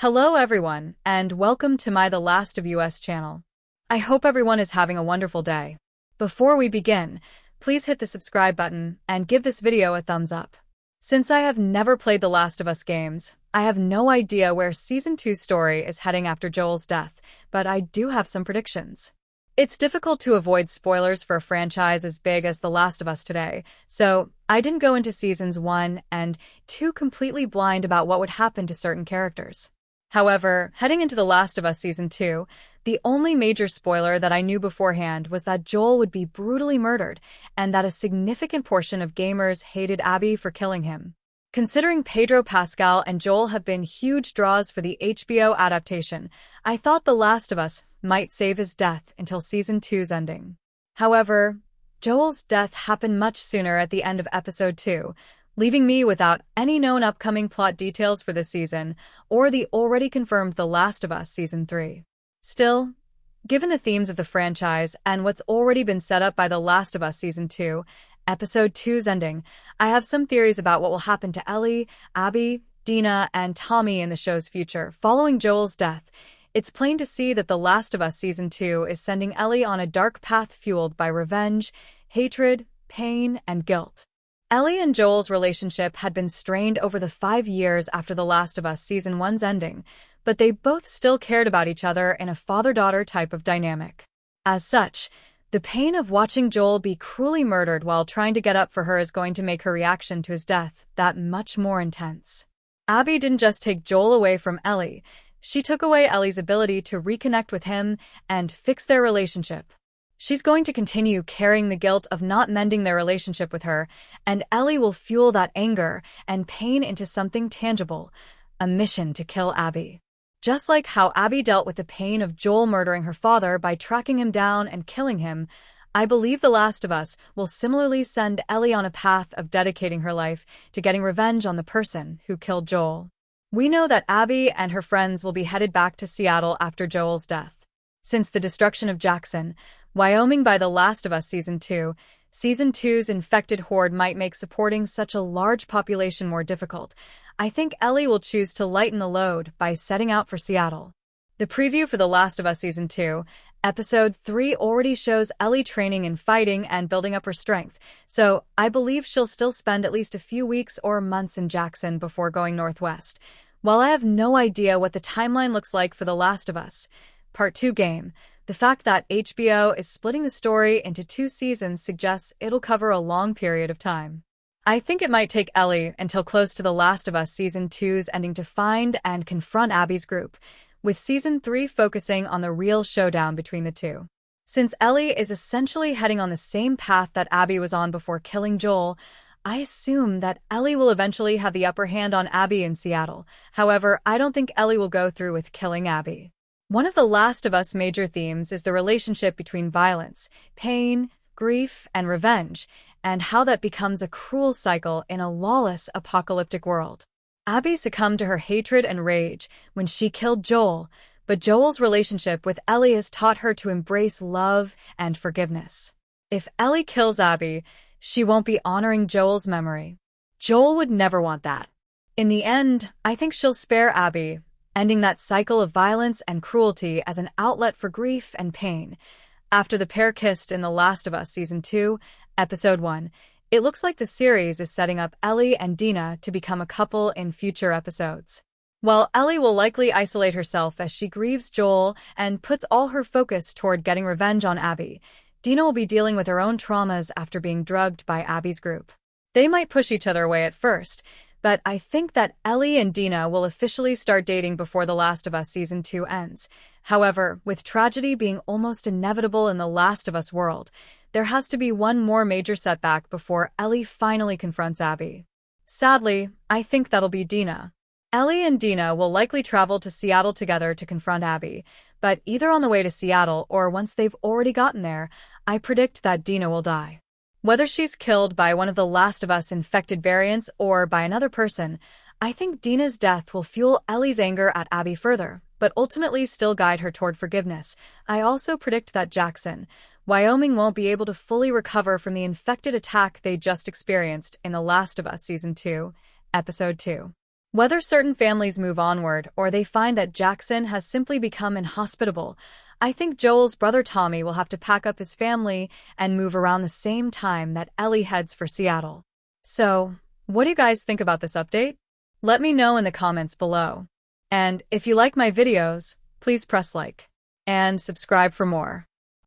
Hello everyone, and welcome to my The Last of Us channel. I hope everyone is having a wonderful day. Before we begin, please hit the subscribe button and give this video a thumbs up. Since I have never played The Last of Us games, I have no idea where Season 2's story is heading after Joel's death, but I do have some predictions. It's difficult to avoid spoilers for a franchise as big as The Last of Us today, so I didn't go into Seasons 1 and 2 completely blind about what would happen to certain characters. However, heading into The Last of Us Season 2, the only major spoiler that I knew beforehand was that Joel would be brutally murdered, and that a significant portion of gamers hated Abby for killing him. Considering Pedro Pascal and Joel have been huge draws for the HBO adaptation, I thought The Last of Us might save his death until Season 2's ending. However, Joel's death happened much sooner at the end of Episode 2, leaving me without any known upcoming plot details for this season, or the already confirmed The Last of Us Season 3. Still, given the themes of the franchise and what's already been set up by The Last of Us Season 2, Episode 2's ending, I have some theories about what will happen to Ellie, Abby, Dina, and Tommy in the show's future following Joel's death. It's plain to see that The Last of Us Season 2 is sending Ellie on a dark path fueled by revenge, hatred, pain, and guilt. Ellie and Joel's relationship had been strained over the 5 years after The Last of Us Season 1's ending, but they both still cared about each other in a father-daughter type of dynamic. As such, the pain of watching Joel be cruelly murdered while trying to get up for her is going to make her reaction to his death that much more intense. Abby didn't just take Joel away from Ellie, she took away Ellie's ability to reconnect with him and fix their relationship. She's going to continue carrying the guilt of not mending their relationship with her, and Ellie will fuel that anger and pain into something tangible, a mission to kill Abby. Just like how Abby dealt with the pain of Joel murdering her father by tracking him down and killing him, I believe The Last of Us will similarly send Ellie on a path of dedicating her life to getting revenge on the person who killed Joel. We know that Abby and her friends will be headed back to Seattle after Joel's death. Since the destruction of Jackson, Wyoming by The Last of Us Season 2, Season 2's infected horde might make supporting such a large population more difficult. I think Ellie will choose to lighten the load by setting out for Seattle. The preview for The Last of Us Season 2, Episode 3 already shows Ellie training in fighting and building up her strength, so I believe she'll still spend at least a few weeks or months in Jackson before going northwest. While I have no idea what the timeline looks like for The Last of Us Part 2 game, the fact that HBO is splitting the story into 2 seasons suggests it'll cover a long period of time. I think it might take Ellie until close to The Last of Us Season 2's ending to find and confront Abby's group, with Season 3 focusing on the real showdown between the two. Since Ellie is essentially heading on the same path that Abby was on before killing Joel, I assume that Ellie will eventually have the upper hand on Abby in Seattle. However, I don't think Ellie will go through with killing Abby. One of The Last of Us major themes is the relationship between violence, pain, grief, and revenge, and how that becomes a cruel cycle in a lawless, apocalyptic world. Abby succumbed to her hatred and rage when she killed Joel, but Joel's relationship with Ellie has taught her to embrace love and forgiveness. If Ellie kills Abby, she won't be honoring Joel's memory. Joel would never want that. In the end, I think she'll spare Abby, ending that cycle of violence and cruelty as an outlet for grief and pain. After the pair kissed in The Last of Us Season 2, Episode 1, it looks like the series is setting up Ellie and Dina to become a couple in future episodes. While Ellie will likely isolate herself as she grieves Joel and puts all her focus toward getting revenge on Abby, Dina will be dealing with her own traumas after being drugged by Abby's group. They might push each other away at first, but I think that Ellie and Dina will officially start dating before The Last of Us Season 2 ends. However, with tragedy being almost inevitable in The Last of Us world, there has to be one more major setback before Ellie finally confronts Abby. Sadly, I think that'll be Dina. Ellie and Dina will likely travel to Seattle together to confront Abby, but either on the way to Seattle or once they've already gotten there, I predict that Dina will die. Whether she's killed by one of the Last of Us infected variants or by another person, I think Dina's death will fuel Ellie's anger at Abby further, but ultimately still guide her toward forgiveness. I also predict that Jackson, Wyoming won't be able to fully recover from the infected attack they just experienced in The Last of Us Season 2, Episode 2. Whether certain families move onward or they find that Jackson has simply become inhospitable, I think Joel's brother Tommy will have to pack up his family and move around the same time that Ellie heads for Seattle. So, what do you guys think about this update? Let me know in the comments below. And if you like my videos, please press like and subscribe for more.